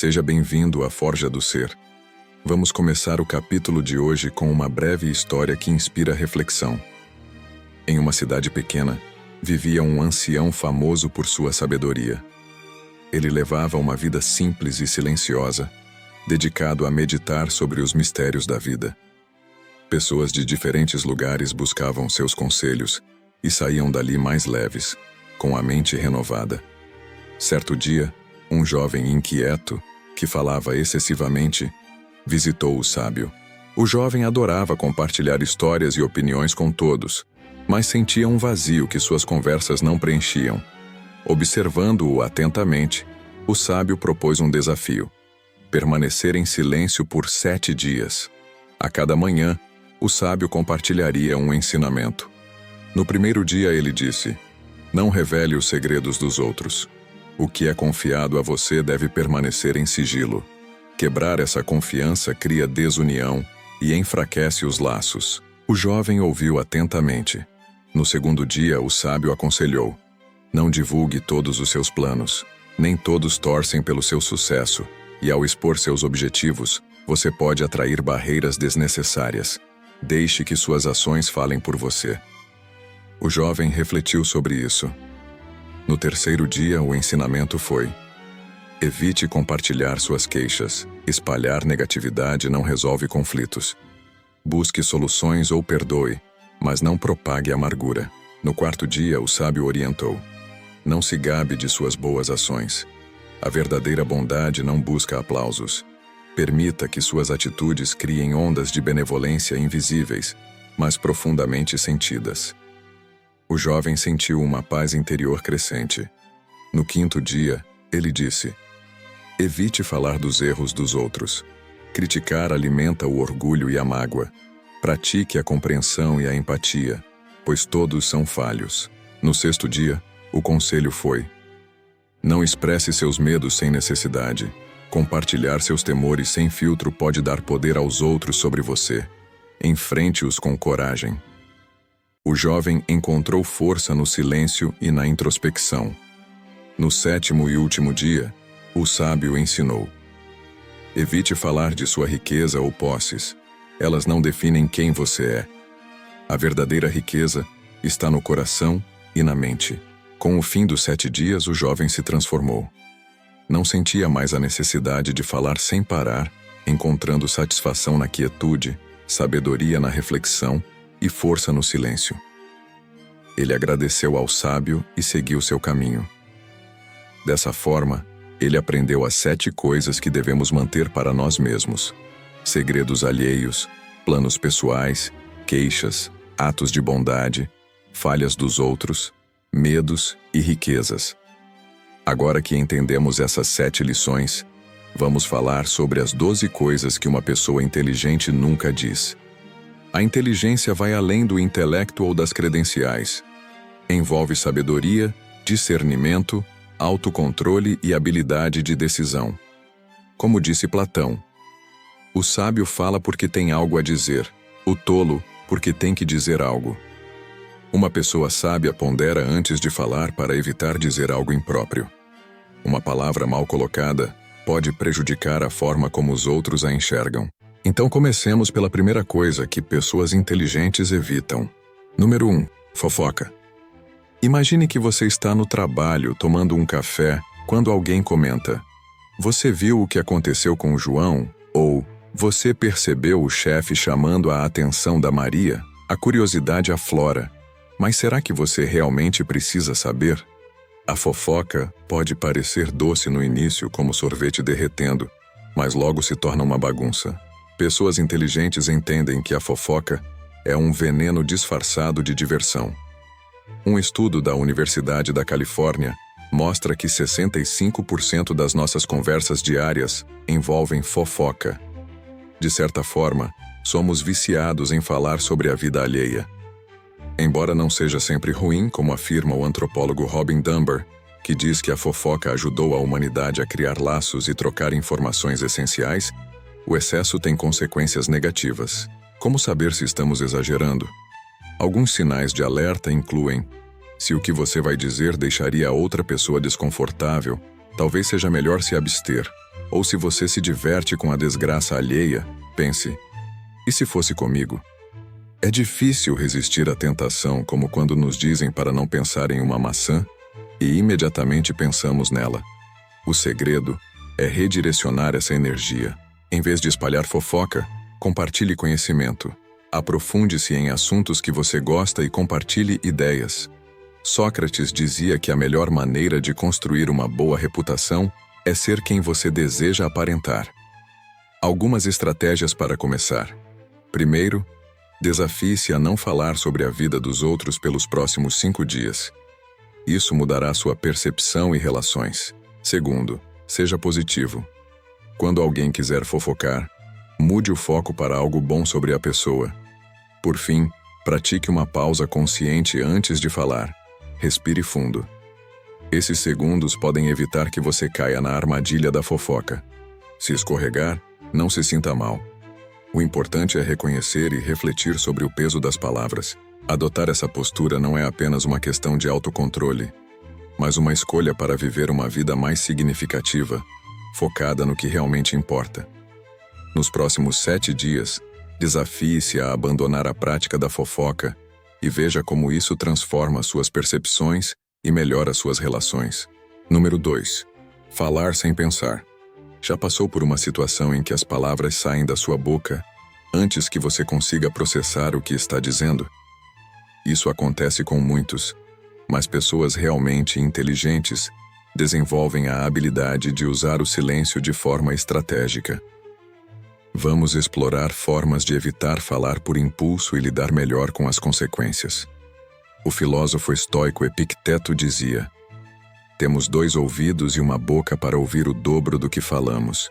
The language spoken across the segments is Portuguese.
Seja bem-vindo à Forja do Ser. Vamos começar o capítulo de hoje com uma breve história que inspira reflexão. Em uma cidade pequena, vivia um ancião famoso por sua sabedoria. Ele levava uma vida simples e silenciosa, dedicado a meditar sobre os mistérios da vida. Pessoas de diferentes lugares buscavam seus conselhos e saíam dali mais leves, com a mente renovada. Certo dia, um jovem inquieto, que falava excessivamente, visitou o sábio. O jovem adorava compartilhar histórias e opiniões com todos, mas sentia um vazio que suas conversas não preenchiam. Observando-o atentamente, o sábio propôs um desafio: permanecer em silêncio por 7 dias. A cada manhã, o sábio compartilharia um ensinamento. No primeiro dia ele disse: não revele os segredos dos outros. O que é confiado a você deve permanecer em sigilo. Quebrar essa confiança cria desunião e enfraquece os laços. O jovem ouviu atentamente. No segundo dia, o sábio aconselhou: não divulgue todos os seus planos. Nem todos torcem pelo seu sucesso, e ao expor seus objetivos, você pode atrair barreiras desnecessárias. Deixe que suas ações falem por você. O jovem refletiu sobre isso. No terceiro dia, o ensinamento foi: evite compartilhar suas queixas. Espalhar negatividade não resolve conflitos. Busque soluções ou perdoe, mas não propague amargura. No quarto dia, o sábio orientou: não se gabe de suas boas ações. A verdadeira bondade não busca aplausos. Permita que suas atitudes criem ondas de benevolência invisíveis, mas profundamente sentidas. O jovem sentiu uma paz interior crescente. No quinto dia, ele disse: evite falar dos erros dos outros. Criticar alimenta o orgulho e a mágoa. Pratique a compreensão e a empatia, pois todos são falhos. No sexto dia, o conselho foi: não expresse seus medos sem necessidade. Compartilhar seus temores sem filtro pode dar poder aos outros sobre você. Enfrente-os com coragem. O jovem encontrou força no silêncio e na introspecção. No sétimo e último dia, o sábio ensinou: evite falar de sua riqueza ou posses. Elas não definem quem você é. A verdadeira riqueza está no coração e na mente. Com o fim dos 7 dias, o jovem se transformou. Não sentia mais a necessidade de falar sem parar, encontrando satisfação na quietude, sabedoria na reflexão e força no silêncio. Ele agradeceu ao sábio e seguiu seu caminho. Dessa forma, ele aprendeu as 7 coisas que devemos manter para nós mesmos: segredos alheios, planos pessoais, queixas, atos de bondade, falhas dos outros, medos e riquezas. Agora que entendemos essas 7 lições, vamos falar sobre as 12 coisas que uma pessoa inteligente nunca diz. A inteligência vai além do intelecto ou das credenciais. Envolve sabedoria, discernimento, autocontrole e habilidade de decisão. Como disse Platão, o sábio fala porque tem algo a dizer, o tolo porque tem que dizer algo. Uma pessoa sábia pondera antes de falar para evitar dizer algo impróprio. Uma palavra mal colocada pode prejudicar a forma como os outros a enxergam. Então comecemos pela primeira coisa que pessoas inteligentes evitam. Número 1. Fofoca. Imagine que você está no trabalho tomando um café quando alguém comenta: você viu o que aconteceu com o João? Ou você percebeu o chefe chamando a atenção da Maria? A curiosidade aflora. Mas será que você realmente precisa saber? A fofoca pode parecer doce no início, como sorvete derretendo, mas logo se torna uma bagunça. Pessoas inteligentes entendem que a fofoca é um veneno disfarçado de diversão. Um estudo da Universidade da Califórnia mostra que 65% das nossas conversas diárias envolvem fofoca. De certa forma, somos viciados em falar sobre a vida alheia. Embora não seja sempre ruim, como afirma o antropólogo Robin Dunbar, que diz que a fofoca ajudou a humanidade a criar laços e trocar informações essenciais, o excesso tem consequências negativas. Como saber se estamos exagerando? Alguns sinais de alerta incluem: se o que você vai dizer deixaria a outra pessoa desconfortável, talvez seja melhor se abster. Ou se você se diverte com a desgraça alheia, pense: e se fosse comigo? É difícil resistir à tentação, como quando nos dizem para não pensar em uma maçã e imediatamente pensamos nela. O segredo é redirecionar essa energia. Em vez de espalhar fofoca, compartilhe conhecimento. Aprofunde-se em assuntos que você gosta e compartilhe ideias. Sócrates dizia que a melhor maneira de construir uma boa reputação é ser quem você deseja aparentar. Algumas estratégias para começar. Primeiro, desafie-se a não falar sobre a vida dos outros pelos próximos 5 dias. Isso mudará sua percepção e relações. Segundo, seja positivo. Quando alguém quiser fofocar, mude o foco para algo bom sobre a pessoa. Por fim, pratique uma pausa consciente antes de falar. Respire fundo. Esses segundos podem evitar que você caia na armadilha da fofoca. Se escorregar, não se sinta mal. O importante é reconhecer e refletir sobre o peso das palavras. Adotar essa postura não é apenas uma questão de autocontrole, mas uma escolha para viver uma vida mais significativa, focada no que realmente importa. Nos próximos 7 dias, desafie-se a abandonar a prática da fofoca e veja como isso transforma suas percepções e melhora suas relações. Número 2. Falar sem pensar. Já passou por uma situação em que as palavras saem da sua boca antes que você consiga processar o que está dizendo? Isso acontece com muitos, mas pessoas realmente inteligentes desenvolvem a habilidade de usar o silêncio de forma estratégica. Vamos explorar formas de evitar falar por impulso e lidar melhor com as consequências. O filósofo estoico Epicteto dizia: temos 2 ouvidos e uma boca para ouvir o dobro do que falamos.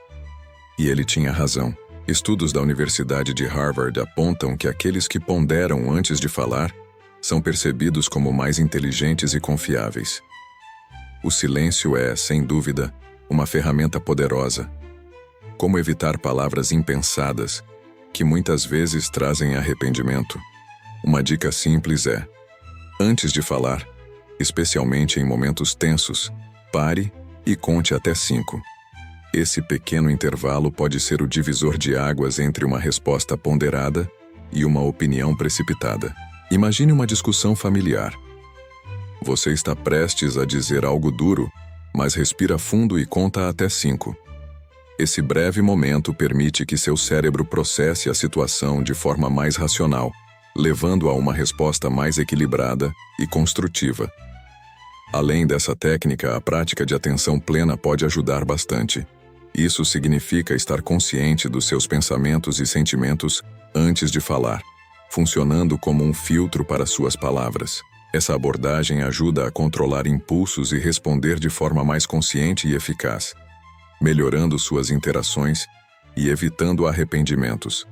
E ele tinha razão. Estudos da Universidade de Harvard apontam que aqueles que ponderam antes de falar são percebidos como mais inteligentes e confiáveis. O silêncio é, sem dúvida, uma ferramenta poderosa. Como evitar palavras impensadas, que muitas vezes trazem arrependimento? Uma dica simples é: antes de falar, especialmente em momentos tensos, pare e conte até 5. Esse pequeno intervalo pode ser o divisor de águas entre uma resposta ponderada e uma opinião precipitada. Imagine uma discussão familiar. Você está prestes a dizer algo duro, mas respira fundo e conta até 5. Esse breve momento permite que seu cérebro processe a situação de forma mais racional, levando a uma resposta mais equilibrada e construtiva. Além dessa técnica, a prática de atenção plena pode ajudar bastante. Isso significa estar consciente dos seus pensamentos e sentimentos antes de falar, funcionando como um filtro para suas palavras. Essa abordagem ajuda a controlar impulsos e responder de forma mais consciente e eficaz, melhorando suas interações e evitando arrependimentos.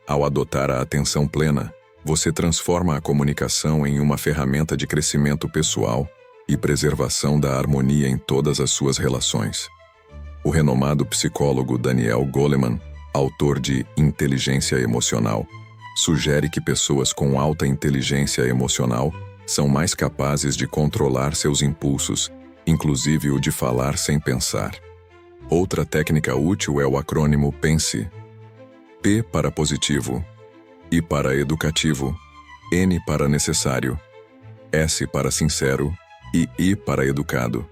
Ao adotar a atenção plena, você transforma a comunicação em uma ferramenta de crescimento pessoal e preservação da harmonia em todas as suas relações. O renomado psicólogo Daniel Goleman, autor de Inteligência Emocional, sugere que pessoas com alta inteligência emocional são mais capazes de controlar seus impulsos, inclusive o de falar sem pensar. Outra técnica útil é o acrônimo PENSE. P para positivo, I para educativo, N para necessário, S para sincero e I para educado.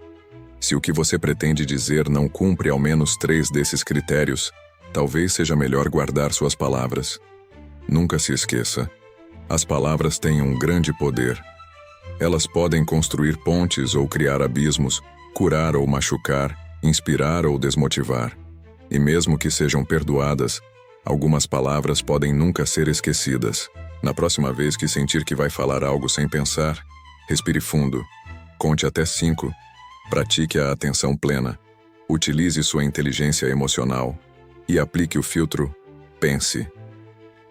Se o que você pretende dizer não cumpre ao menos 3 desses critérios, talvez seja melhor guardar suas palavras. Nunca se esqueça: as palavras têm um grande poder. Elas podem construir pontes ou criar abismos, curar ou machucar, inspirar ou desmotivar. E mesmo que sejam perdoadas, algumas palavras podem nunca ser esquecidas. Na próxima vez que sentir que vai falar algo sem pensar, respire fundo, conte até 5, pratique a atenção plena, utilize sua inteligência emocional e aplique o filtro PENSE.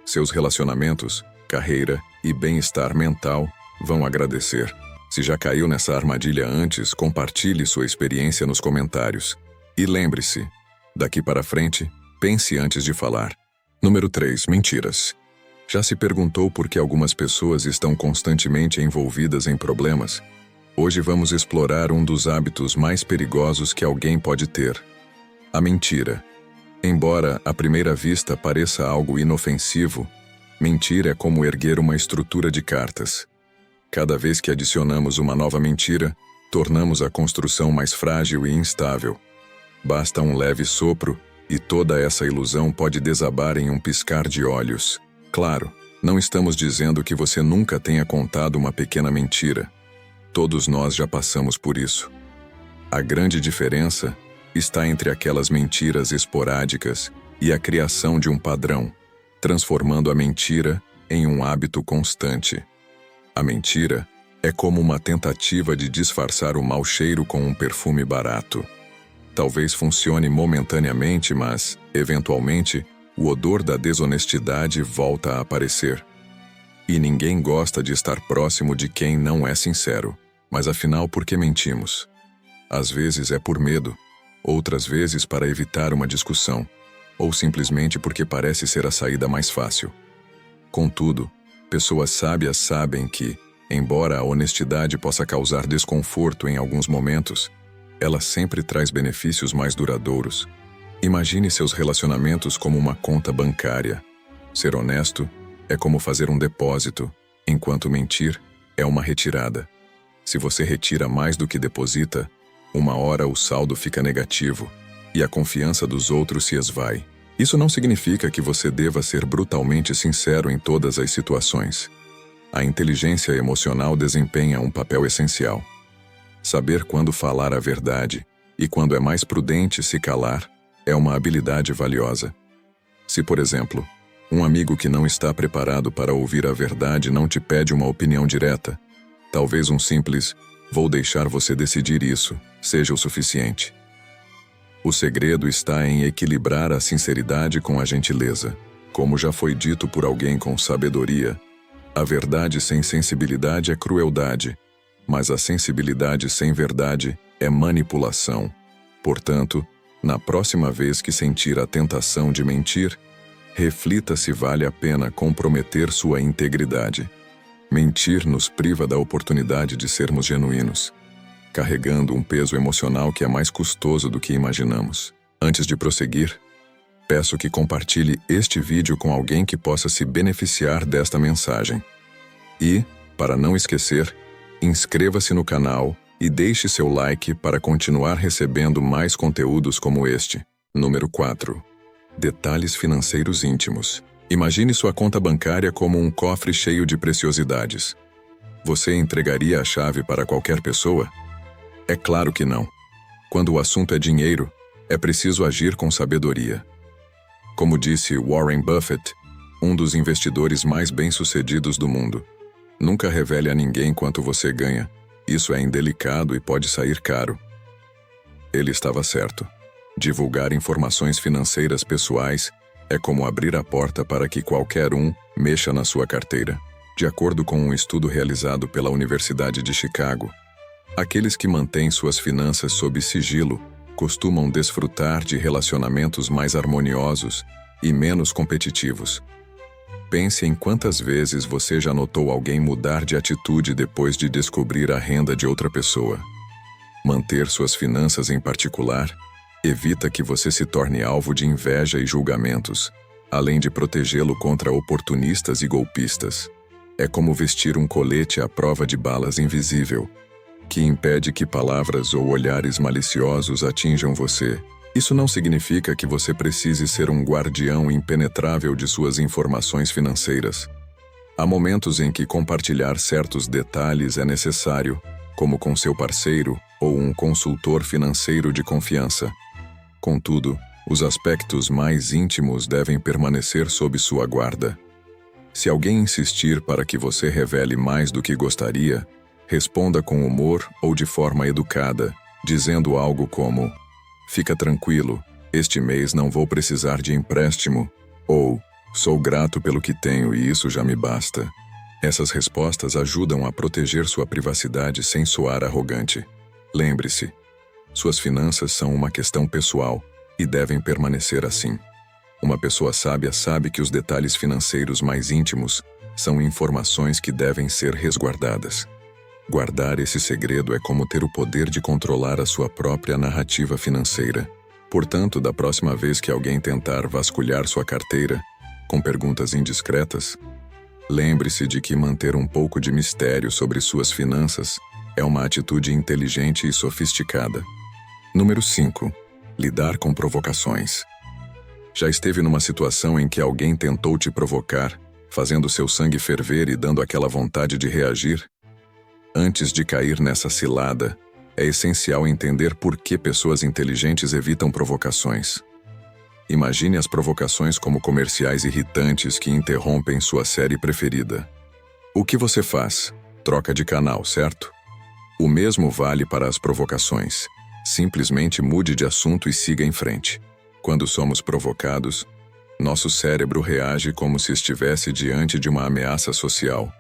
Seus relacionamentos, carreira e bem-estar mental vão agradecer. Se já caiu nessa armadilha antes, compartilhe sua experiência nos comentários. E lembre-se, daqui para frente, pense antes de falar. Número 3. Mentiras. Já se perguntou por que algumas pessoas estão constantemente envolvidas em problemas? Hoje vamos explorar um dos hábitos mais perigosos que alguém pode ter: A mentira. Embora à primeira vista pareça algo inofensivo, mentir é como erguer uma estrutura de cartas. Cada vez que adicionamos uma nova mentira, tornamos a construção mais frágil e instável. Basta um leve sopro e toda essa ilusão pode desabar em um piscar de olhos. Claro, não estamos dizendo que você nunca tenha contado uma pequena mentira. Todos nós já passamos por isso. A grande diferença está entre aquelas mentiras esporádicas e a criação de um padrão, transformando a mentira em um hábito constante. A mentira é como uma tentativa de disfarçar o mau cheiro com um perfume barato. Talvez funcione momentaneamente, mas, eventualmente, o odor da desonestidade volta a aparecer. E ninguém gosta de estar próximo de quem não é sincero. Mas afinal, por que mentimos? Às vezes é por medo, outras vezes para evitar uma discussão, ou simplesmente porque parece ser a saída mais fácil. Contudo, pessoas sábias sabem que, embora a honestidade possa causar desconforto em alguns momentos, ela sempre traz benefícios mais duradouros. Imagine seus relacionamentos como uma conta bancária. Ser honesto é como fazer um depósito, enquanto mentir é uma retirada. Se você retira mais do que deposita, uma hora o saldo fica negativo e a confiança dos outros se esvai. Isso não significa que você deva ser brutalmente sincero em todas as situações. A inteligência emocional desempenha um papel essencial. Saber quando falar a verdade e quando é mais prudente se calar é uma habilidade valiosa. Se, por exemplo, um amigo que não está preparado para ouvir a verdade não te pede uma opinião direta, talvez um simples "vou deixar você decidir isso" seja o suficiente. O segredo está em equilibrar a sinceridade com a gentileza. Como já foi dito por alguém com sabedoria, a verdade sem sensibilidade é crueldade, mas a sensibilidade sem verdade é manipulação. Portanto, na próxima vez que sentir a tentação de mentir, reflita se vale a pena comprometer sua integridade. Mentir nos priva da oportunidade de sermos genuínos, carregando um peso emocional que é mais custoso do que imaginamos. Antes de prosseguir, peço que compartilhe este vídeo com alguém que possa se beneficiar desta mensagem. E, para não esquecer, inscreva-se no canal e deixe seu like para continuar recebendo mais conteúdos como este. Número 4. Detalhes financeiros íntimos. Imagine sua conta bancária como um cofre cheio de preciosidades. Você entregaria a chave para qualquer pessoa? É claro que não. Quando o assunto é dinheiro, é preciso agir com sabedoria. Como disse Warren Buffett, um dos investidores mais bem-sucedidos do mundo, nunca revele a ninguém quanto você ganha. Isso é indelicado e pode sair caro. Ele estava certo. Divulgar informações financeiras pessoais é como abrir a porta para que qualquer um mexa na sua carteira. De acordo com um estudo realizado pela Universidade de Chicago, aqueles que mantêm suas finanças sob sigilo costumam desfrutar de relacionamentos mais harmoniosos e menos competitivos. Pense em quantas vezes você já notou alguém mudar de atitude depois de descobrir a renda de outra pessoa. Manter suas finanças em particular evita que você se torne alvo de inveja e julgamentos, além de protegê-lo contra oportunistas e golpistas. É como vestir um colete à prova de balas invisível, que impede que palavras ou olhares maliciosos atinjam você. Isso não significa que você precise ser um guardião impenetrável de suas informações financeiras. Há momentos em que compartilhar certos detalhes é necessário, como com seu parceiro ou um consultor financeiro de confiança. Contudo, os aspectos mais íntimos devem permanecer sob sua guarda. Se alguém insistir para que você revele mais do que gostaria, responda com humor ou de forma educada, dizendo algo como: "Fica tranquilo, este mês não vou precisar de empréstimo", ou "Sou grato pelo que tenho e isso já me basta". Essas respostas ajudam a proteger sua privacidade sem soar arrogante. Lembre-se, suas finanças são uma questão pessoal e devem permanecer assim. Uma pessoa sábia sabe que os detalhes financeiros mais íntimos são informações que devem ser resguardadas. Guardar esse segredo é como ter o poder de controlar a sua própria narrativa financeira. Portanto, da próxima vez que alguém tentar vasculhar sua carteira com perguntas indiscretas, lembre-se de que manter um pouco de mistério sobre suas finanças é uma atitude inteligente e sofisticada. Número 5. Lidar com provocações. Já esteve numa situação em que alguém tentou te provocar, fazendo seu sangue ferver e dando aquela vontade de reagir? Antes de cair nessa cilada, é essencial entender por que pessoas inteligentes evitam provocações. Imagine as provocações como comerciais irritantes que interrompem sua série preferida. O que você faz? Troca de canal, certo? O mesmo vale para as provocações. Simplesmente mude de assunto e siga em frente. Quando somos provocados, nosso cérebro reage como se estivesse diante de uma ameaça social,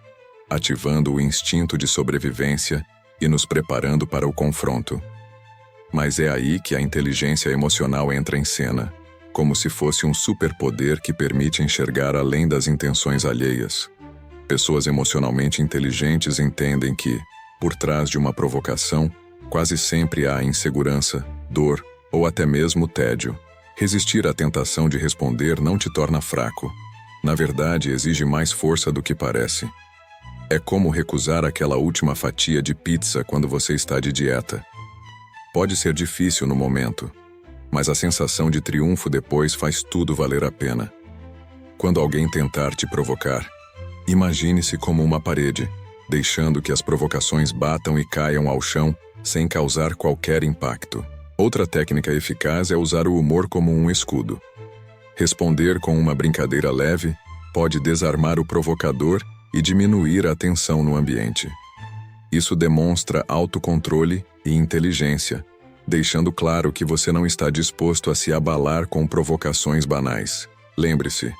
ativando o instinto de sobrevivência e nos preparando para o confronto. Mas é aí que a inteligência emocional entra em cena, como se fosse um superpoder que permite enxergar além das intenções alheias. Pessoas emocionalmente inteligentes entendem que, por trás de uma provocação, quase sempre há insegurança, dor ou até mesmo tédio. Resistir à tentação de responder não te torna fraco. Na verdade, exige mais força do que parece. É como recusar aquela última fatia de pizza quando você está de dieta. Pode ser difícil no momento, mas a sensação de triunfo depois faz tudo valer a pena. Quando alguém tentar te provocar, imagine-se como uma parede, deixando que as provocações batam e caiam ao chão sem causar qualquer impacto. Outra técnica eficaz é usar o humor como um escudo. Responder com uma brincadeira leve pode desarmar o provocador e diminuir a tensão no ambiente. Isso demonstra autocontrole e inteligência, deixando claro que você não está disposto a se abalar com provocações banais. Lembre-se,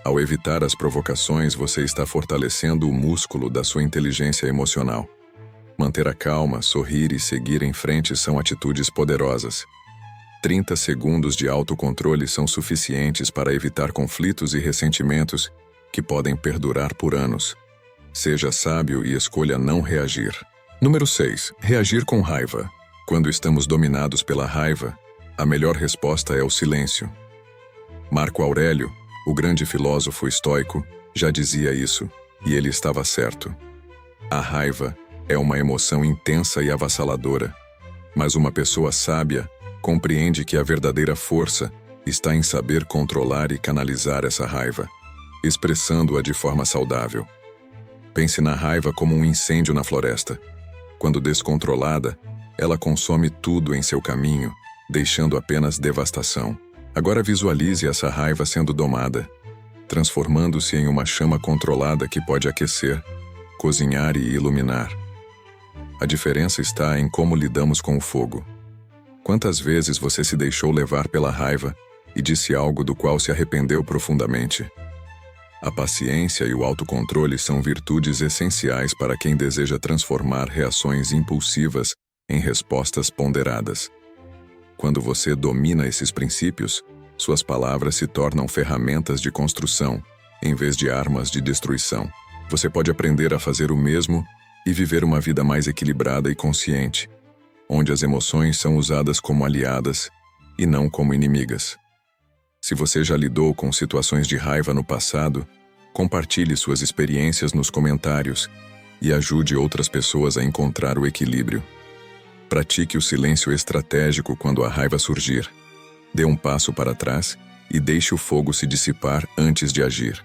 ao evitar as provocações, você está fortalecendo o músculo da sua inteligência emocional. Manter a calma, sorrir e seguir em frente são atitudes poderosas. 30 segundos de autocontrole são suficientes para evitar conflitos e ressentimentos que podem perdurar por anos. Seja sábio e escolha não reagir. Número 6. Reagir com raiva. Quando estamos dominados pela raiva, a melhor resposta é o silêncio. Marco Aurélio, o grande filósofo estoico, já dizia isso, e ele estava certo. A raiva é uma emoção intensa e avassaladora, mas uma pessoa sábia compreende que a verdadeira força está em saber controlar e canalizar essa raiva, expressando-a de forma saudável. Pense na raiva como um incêndio na floresta. Quando descontrolada, ela consome tudo em seu caminho, deixando apenas devastação. Agora visualize essa raiva sendo domada, transformando-se em uma chama controlada que pode aquecer, cozinhar e iluminar. A diferença está em como lidamos com o fogo. Quantas vezes você se deixou levar pela raiva e disse algo do qual se arrependeu profundamente? A paciência e o autocontrole são virtudes essenciais para quem deseja transformar reações impulsivas em respostas ponderadas. Quando você domina esses princípios, suas palavras se tornam ferramentas de construção, em vez de armas de destruição. Você pode aprender a fazer o mesmo e viver uma vida mais equilibrada e consciente, onde as emoções são usadas como aliadas e não como inimigas. Se você já lidou com situações de raiva no passado, compartilhe suas experiências nos comentários e ajude outras pessoas a encontrar o equilíbrio. Pratique o silêncio estratégico quando a raiva surgir. Dê um passo para trás e deixe o fogo se dissipar antes de agir.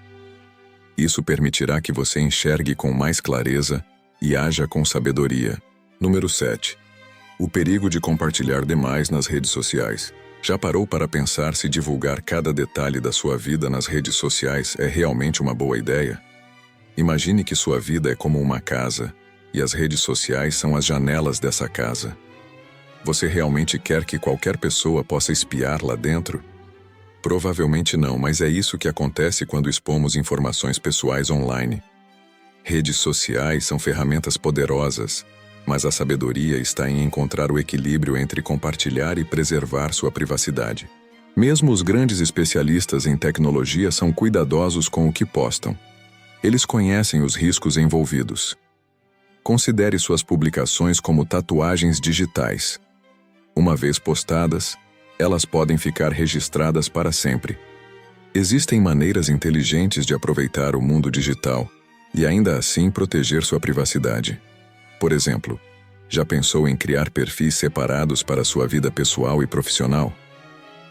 Isso permitirá que você enxergue com mais clareza e haja com sabedoria. Número 7. O perigo de compartilhar demais nas redes sociais. Já parou para pensar se divulgar cada detalhe da sua vida nas redes sociais é realmente uma boa ideia? Imagine que sua vida é como uma casa, e as redes sociais são as janelas dessa casa. Você realmente quer que qualquer pessoa possa espiar lá dentro? Provavelmente não, mas é isso que acontece quando expomos informações pessoais online. Redes sociais são ferramentas poderosas, mas a sabedoria está em encontrar o equilíbrio entre compartilhar e preservar sua privacidade. Mesmo os grandes especialistas em tecnologia são cuidadosos com o que postam. Eles conhecem os riscos envolvidos. Considere suas publicações como tatuagens digitais. Uma vez postadas, Elas podem ficar registradas para sempre. Existem maneiras inteligentes de aproveitar o mundo digital e ainda assim proteger sua privacidade. Por exemplo, já pensou em criar perfis separados para sua vida pessoal e profissional?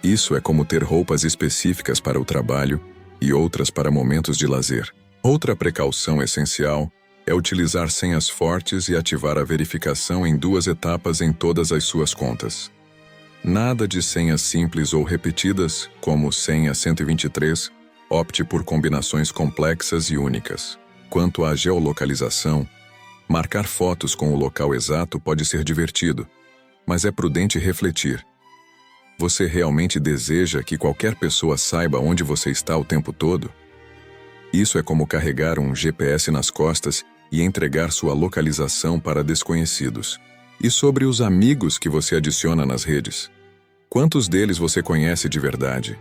Isso é como ter roupas específicas para o trabalho e outras para momentos de lazer. Outra precaução essencial é utilizar senhas fortes e ativar a verificação em 2 etapas em todas as suas contas. Nada de senhas simples ou repetidas, como senha 123, opte por combinações complexas e únicas. Quanto à geolocalização, marcar fotos com o local exato pode ser divertido, mas é prudente refletir. Você realmente deseja que qualquer pessoa saiba onde você está o tempo todo? Isso é como carregar um GPS nas costas e entregar sua localização para desconhecidos. E sobre os amigos que você adiciona nas redes? Quantos deles você conhece de verdade?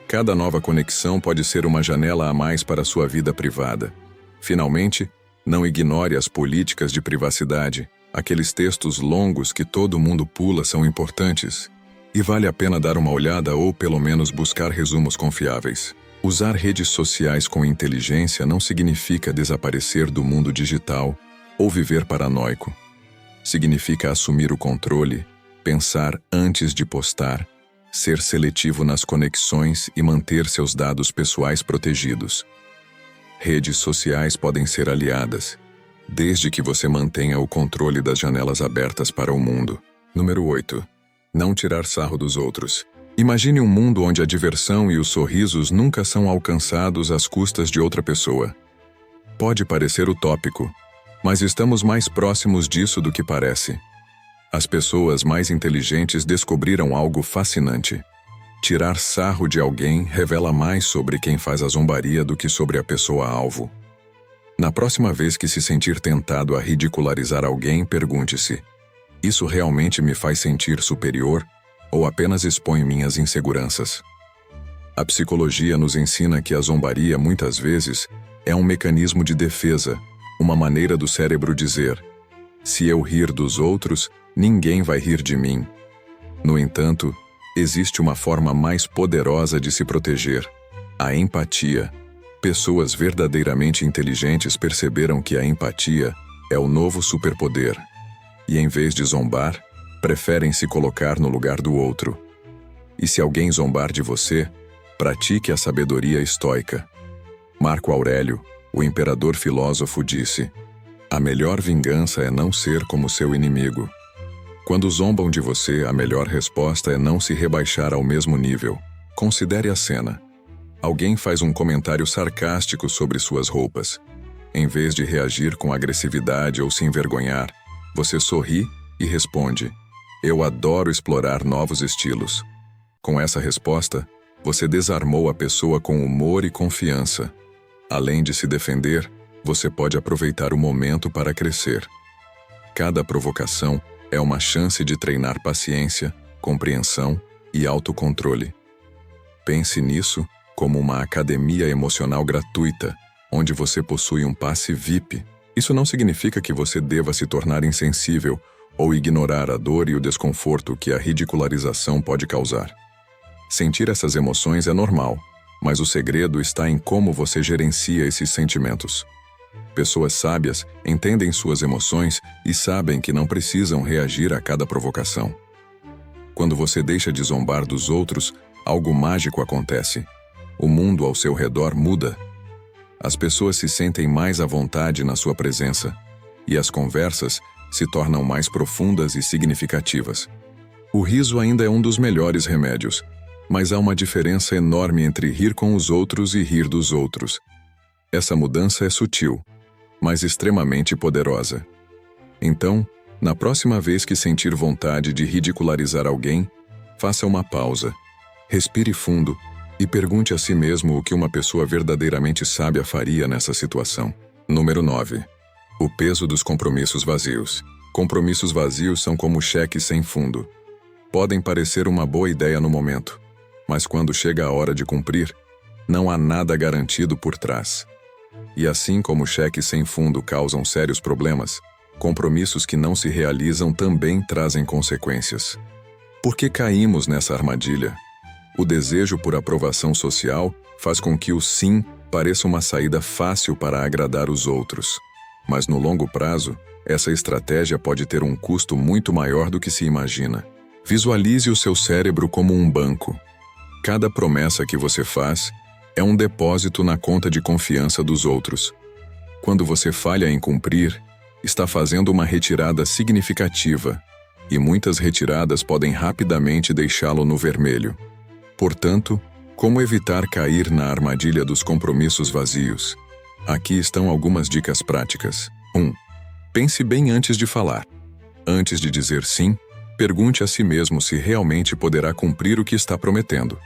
Cada nova conexão pode ser uma janela a mais para sua vida privada. Finalmente, não ignore as políticas de privacidade. Aqueles textos longos que todo mundo pula são importantes. E vale a pena dar uma olhada ou pelo menos buscar resumos confiáveis. Usar redes sociais com inteligência não significa desaparecer do mundo digital ou viver paranoico. Significa assumir o controle, pensar antes de postar, ser seletivo nas conexões e manter seus dados pessoais protegidos. Redes sociais podem ser aliadas, desde que você mantenha o controle das janelas abertas para o mundo. Número 8. Não tirar sarro dos outros. Imagine um mundo onde a diversão e os sorrisos nunca são alcançados às custas de outra pessoa. Pode parecer utópico, mas estamos mais próximos disso do que parece. As pessoas mais inteligentes descobriram algo fascinante. Tirar sarro de alguém revela mais sobre quem faz a zombaria do que sobre a pessoa-alvo. Na próxima vez que se sentir tentado a ridicularizar alguém, pergunte-se: isso realmente me faz sentir superior ou apenas expõe minhas inseguranças? A psicologia nos ensina que a zombaria, muitas vezes, é um mecanismo de defesa, uma maneira do cérebro dizer: se eu rir dos outros, ninguém vai rir de mim. No entanto, existe uma forma mais poderosa de se proteger: a empatia. Pessoas verdadeiramente inteligentes perceberam que a empatia é o novo superpoder. E em vez de zombar, preferem se colocar no lugar do outro. E se alguém zombar de você, pratique a sabedoria estoica. Marco Aurélio, o imperador filósofo, disse: a melhor vingança é não ser como seu inimigo. Quando zombam de você, a melhor resposta é não se rebaixar ao mesmo nível. Considere a cena. Alguém faz um comentário sarcástico sobre suas roupas. Em vez de reagir com agressividade ou se envergonhar, você sorri e responde: eu adoro explorar novos estilos. Com essa resposta, você desarmou a pessoa com humor e confiança. Além de se defender, você pode aproveitar o momento para crescer. Cada provocação é uma chance de treinar paciência, compreensão e autocontrole. Pense nisso como uma academia emocional gratuita, onde você possui um passe VIP. Isso não significa que você deva se tornar insensível ou ignorar a dor e o desconforto que a ridicularização pode causar. Sentir essas emoções é normal, mas o segredo está em como você gerencia esses sentimentos. Pessoas sábias entendem suas emoções e sabem que não precisam reagir a cada provocação. Quando você deixa de zombar dos outros, algo mágico acontece. O mundo ao seu redor muda. As pessoas se sentem mais à vontade na sua presença, e as conversas se tornam mais profundas e significativas. O riso ainda é um dos melhores remédios, mas há uma diferença enorme entre rir com os outros e rir dos outros. Essa mudança é sutil, mas extremamente poderosa. Então, na próxima vez que sentir vontade de ridicularizar alguém, faça uma pausa, respire fundo e pergunte a si mesmo o que uma pessoa verdadeiramente sábia faria nessa situação. Número 9. O peso dos compromissos vazios. Compromissos vazios são como cheques sem fundo. Podem parecer uma boa ideia no momento, mas quando chega a hora de cumprir, não há nada garantido por trás. E assim como cheques sem fundo causam sérios problemas, compromissos que não se realizam também trazem consequências. Por que caímos nessa armadilha? O desejo por aprovação social faz com que o sim pareça uma saída fácil para agradar os outros. Mas no longo prazo, essa estratégia pode ter um custo muito maior do que se imagina. Visualize o seu cérebro como um banco. Cada promessa que você faz é um depósito na conta de confiança dos outros. Quando você falha em cumprir, está fazendo uma retirada significativa, e muitas retiradas podem rapidamente deixá-lo no vermelho. Portanto, como evitar cair na armadilha dos compromissos vazios? Aqui estão algumas dicas práticas. 1. Pense bem antes de falar. Antes de dizer sim, pergunte a si mesmo se realmente poderá cumprir o que está prometendo.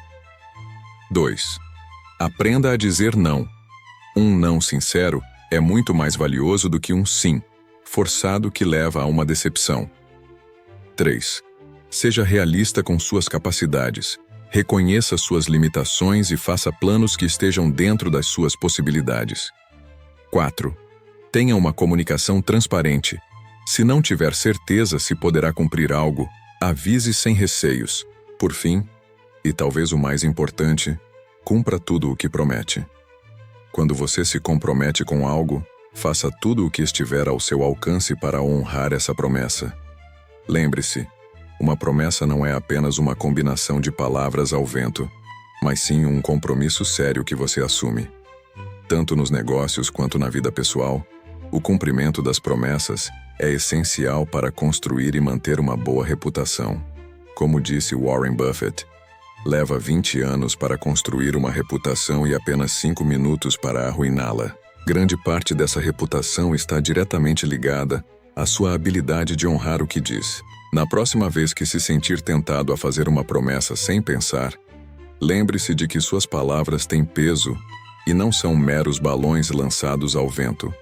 2. Aprenda a dizer não. Um não sincero é muito mais valioso do que um sim forçado que leva a uma decepção. 3. Seja realista com suas capacidades. Reconheça suas limitações e faça planos que estejam dentro das suas possibilidades. 4. Tenha uma comunicação transparente. Se não tiver certeza se poderá cumprir algo, avise sem receios. Por fim, e talvez o mais importante, cumpra tudo o que promete. Quando você se compromete com algo, faça tudo o que estiver ao seu alcance para honrar essa promessa. Lembre-se, uma promessa não é apenas uma combinação de palavras ao vento, mas sim um compromisso sério que você assume. Tanto nos negócios quanto na vida pessoal, o cumprimento das promessas é essencial para construir e manter uma boa reputação. Como disse Warren Buffett, leva 20 anos para construir uma reputação e apenas 5 minutos para arruiná-la. Grande parte dessa reputação está diretamente ligada à sua habilidade de honrar o que diz. Na próxima vez que se sentir tentado a fazer uma promessa sem pensar, lembre-se de que suas palavras têm peso e não são meros balões lançados ao vento.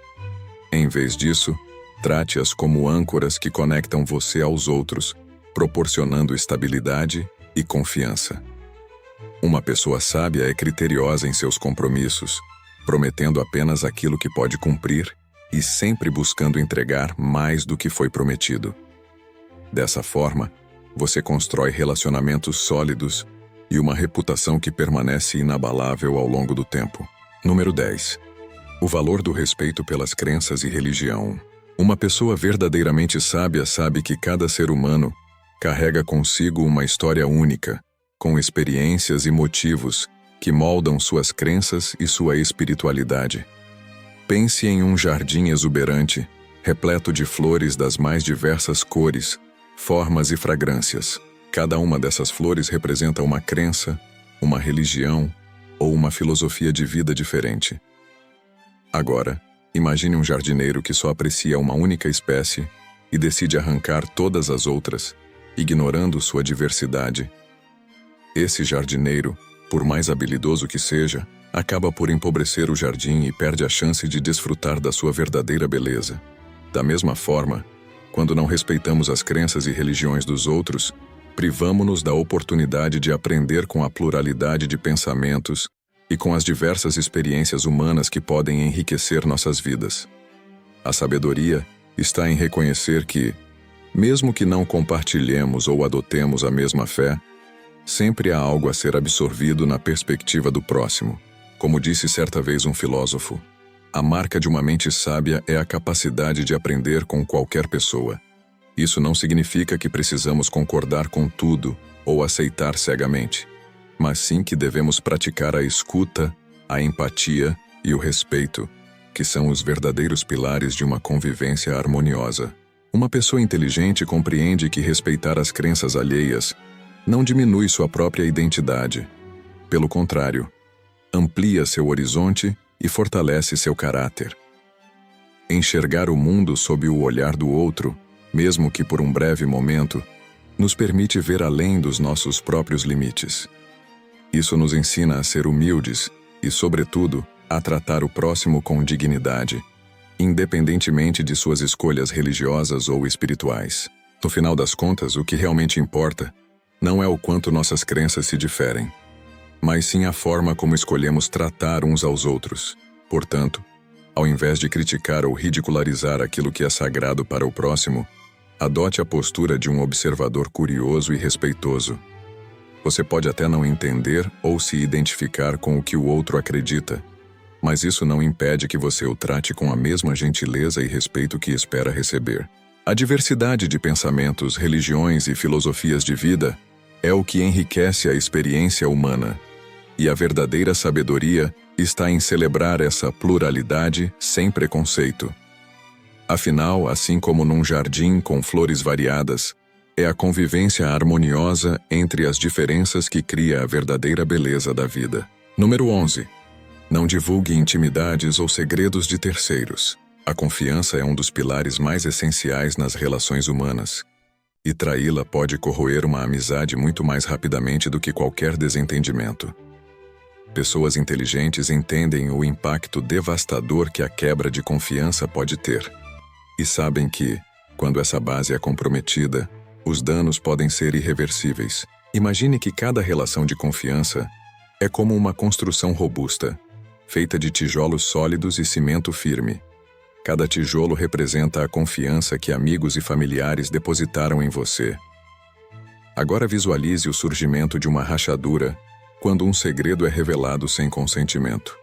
Em vez disso, trate-as como âncoras que conectam você aos outros, proporcionando estabilidade e confiança. Uma pessoa sábia é criteriosa em seus compromissos, prometendo apenas aquilo que pode cumprir e sempre buscando entregar mais do que foi prometido. Dessa forma, você constrói relacionamentos sólidos e uma reputação que permanece inabalável ao longo do tempo. Número 10. O valor do respeito pelas crenças e religião. Uma pessoa verdadeiramente sábia sabe que cada ser humano carrega consigo uma história única, com experiências e motivos que moldam suas crenças e sua espiritualidade. Pense em um jardim exuberante, repleto de flores das mais diversas cores, formas e fragrâncias. Cada uma dessas flores representa uma crença, uma religião ou uma filosofia de vida diferente. Agora, imagine um jardineiro que só aprecia uma única espécie e decide arrancar todas as outras, ignorando sua diversidade. Esse jardineiro, por mais habilidoso que seja, acaba por empobrecer o jardim e perde a chance de desfrutar da sua verdadeira beleza. Da mesma forma, quando não respeitamos as crenças e religiões dos outros, privamo-nos da oportunidade de aprender com a pluralidade de pensamentos e com as diversas experiências humanas que podem enriquecer nossas vidas. A sabedoria está em reconhecer que, mesmo que não compartilhemos ou adotemos a mesma fé, sempre há algo a ser absorvido na perspectiva do próximo. Como disse certa vez um filósofo, a marca de uma mente sábia é a capacidade de aprender com qualquer pessoa. Isso não significa que precisamos concordar com tudo ou aceitar cegamente, mas sim que devemos praticar a escuta, a empatia e o respeito, que são os verdadeiros pilares de uma convivência harmoniosa. Uma pessoa inteligente compreende que respeitar as crenças alheias não diminui sua própria identidade. Pelo contrário, amplia seu horizonte e fortalece seu caráter. Enxergar o mundo sob o olhar do outro, mesmo que por um breve momento, nos permite ver além dos nossos próprios limites. Isso nos ensina a ser humildes e, sobretudo, a tratar o próximo com dignidade, independentemente de suas escolhas religiosas ou espirituais. No final das contas, o que realmente importa não é o quanto nossas crenças se diferem, mas sim a forma como escolhemos tratar uns aos outros. Portanto, ao invés de criticar ou ridicularizar aquilo que é sagrado para o próximo, Adote a postura de um observador curioso e respeitoso. Você pode até não entender ou se identificar com o que o outro acredita, mas isso não impede que você o trate com a mesma gentileza e respeito que espera receber. A diversidade de pensamentos, religiões e filosofias de vida é o que enriquece a experiência humana, e a verdadeira sabedoria está em celebrar essa pluralidade sem preconceito. Afinal, assim como num jardim com flores variadas, é a convivência harmoniosa entre as diferenças que cria a verdadeira beleza da vida. Número 11. Não divulgue intimidades ou segredos de terceiros. A confiança é um dos pilares mais essenciais nas relações humanas, e traí-la pode corroer uma amizade muito mais rapidamente do que qualquer desentendimento. Pessoas inteligentes entendem o impacto devastador que a quebra de confiança pode ter, e sabem que, quando essa base é comprometida, os danos podem ser irreversíveis. Imagine que cada relação de confiança é como uma construção robusta, feita de tijolos sólidos e cimento firme. Cada tijolo representa a confiança que amigos e familiares depositaram em você. Agora visualize o surgimento de uma rachadura quando um segredo é revelado sem consentimento.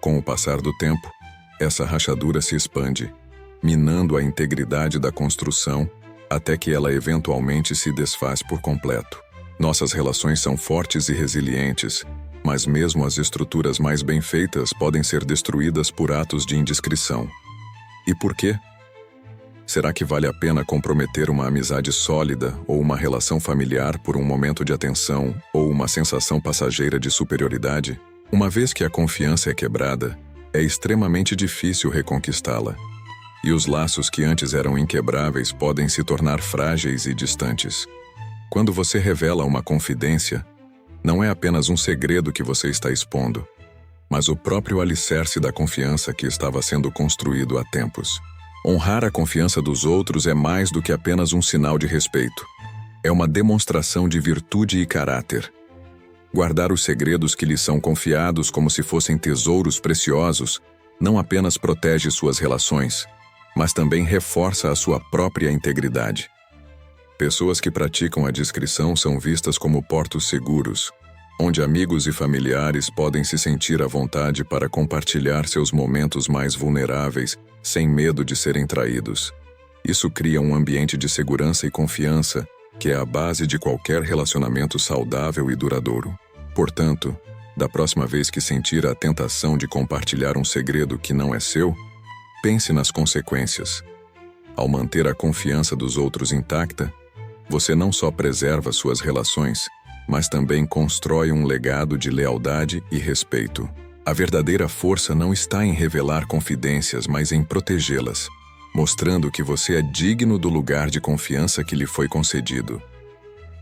Com o passar do tempo, essa rachadura se expande, minando a integridade da construção até que ela eventualmente se desfaz por completo. Nossas relações são fortes e resilientes, mas mesmo as estruturas mais bem feitas podem ser destruídas por atos de indiscrição. E por quê? Será que vale a pena comprometer uma amizade sólida ou uma relação familiar por um momento de atenção ou uma sensação passageira de superioridade? Uma vez que a confiança é quebrada, é extremamente difícil reconquistá-la. E os laços que antes eram inquebráveis podem se tornar frágeis e distantes. Quando você revela uma confidência, não é apenas um segredo que você está expondo, mas o próprio alicerce da confiança que estava sendo construído há tempos. Honrar a confiança dos outros é mais do que apenas um sinal de respeito. É uma demonstração de virtude e caráter. Guardar os segredos que lhes são confiados como se fossem tesouros preciosos não apenas protege suas relações, mas também reforça a sua própria integridade. Pessoas que praticam a discrição são vistas como portos seguros, onde amigos e familiares podem se sentir à vontade para compartilhar seus momentos mais vulneráveis, sem medo de serem traídos. Isso cria um ambiente de segurança e confiança, que é a base de qualquer relacionamento saudável e duradouro. Portanto, da próxima vez que sentir a tentação de compartilhar um segredo que não é seu, pense nas consequências. Ao manter a confiança dos outros intacta, você não só preserva suas relações, mas também constrói um legado de lealdade e respeito. A verdadeira força não está em revelar confidências, mas em protegê-las, mostrando que você é digno do lugar de confiança que lhe foi concedido.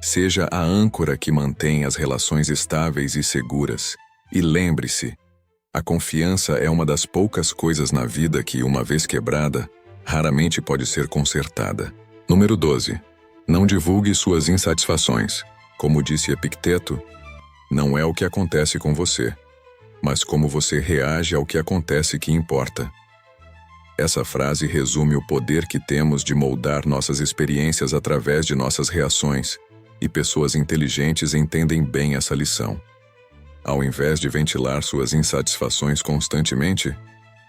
Seja a âncora que mantém as relações estáveis e seguras. E lembre-se, a confiança é uma das poucas coisas na vida que, uma vez quebrada, raramente pode ser consertada. Número 12. Não divulgue suas insatisfações. Como disse Epicteto, não é o que acontece com você, mas como você reage ao que acontece que importa. Essa frase resume o poder que temos de moldar nossas experiências através de nossas reações, e pessoas inteligentes entendem bem essa lição. Ao invés de ventilar suas insatisfações constantemente,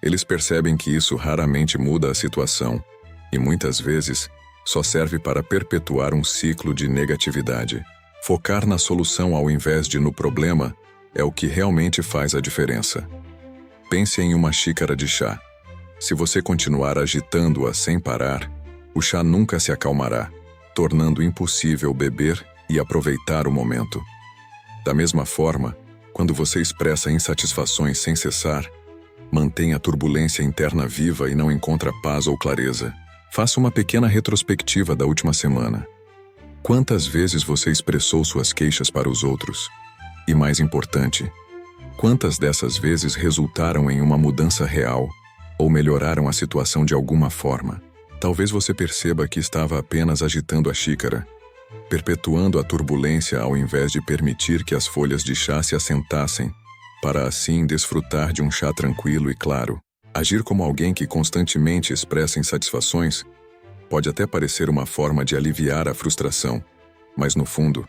eles percebem que isso raramente muda a situação, e muitas vezes só serve para perpetuar um ciclo de negatividade. Focar na solução ao invés de no problema é o que realmente faz a diferença. Pense em uma xícara de chá. Se você continuar agitando-a sem parar, o chá nunca se acalmará, tornando impossível beber e aproveitar o momento. Da mesma forma, quando você expressa insatisfações sem cessar, mantém a turbulência interna viva e não encontra paz ou clareza. Faça uma pequena retrospectiva da última semana. Quantas vezes você expressou suas queixas para os outros? E mais importante, quantas dessas vezes resultaram em uma mudança real ou melhoraram a situação de alguma forma? Talvez você perceba que estava apenas agitando a xícara, perpetuando a turbulência ao invés de permitir que as folhas de chá se assentassem, para assim desfrutar de um chá tranquilo e claro. Agir como alguém que constantemente expressa insatisfações Pode até parecer uma forma de aliviar a frustração, mas no fundo,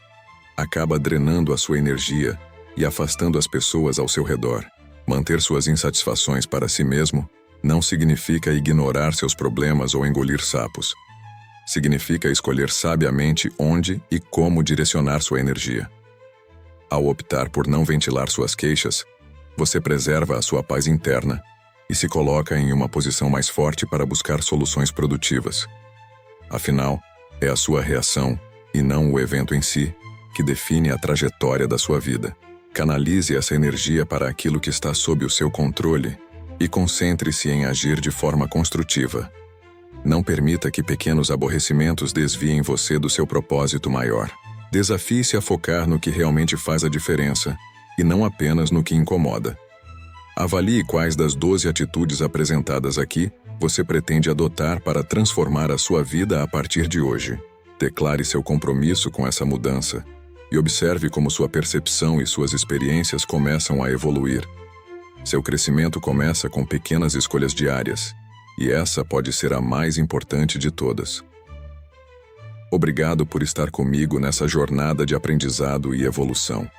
acaba drenando a sua energia e afastando as pessoas ao seu redor. Manter suas insatisfações para si mesmo não significa ignorar seus problemas ou engolir sapos. Significa escolher sabiamente onde e como direcionar sua energia. Ao optar por não ventilar suas queixas, você preserva a sua paz interna e se coloca em uma posição mais forte para buscar soluções produtivas. Afinal, é a sua reação, e não o evento em si, que define a trajetória da sua vida. Canalize essa energia para aquilo que está sob o seu controle e concentre-se em agir de forma construtiva. Não permita que pequenos aborrecimentos desviem você do seu propósito maior. Desafie-se a focar no que realmente faz a diferença e não apenas no que incomoda. Avalie quais das 12 atitudes apresentadas aqui você pretende adotar para transformar a sua vida a partir de hoje. Declare seu compromisso com essa mudança e observe como sua percepção e suas experiências começam a evoluir. Seu crescimento começa com pequenas escolhas diárias, e essa pode ser a mais importante de todas. Obrigado por estar comigo nessa jornada de aprendizado e evolução.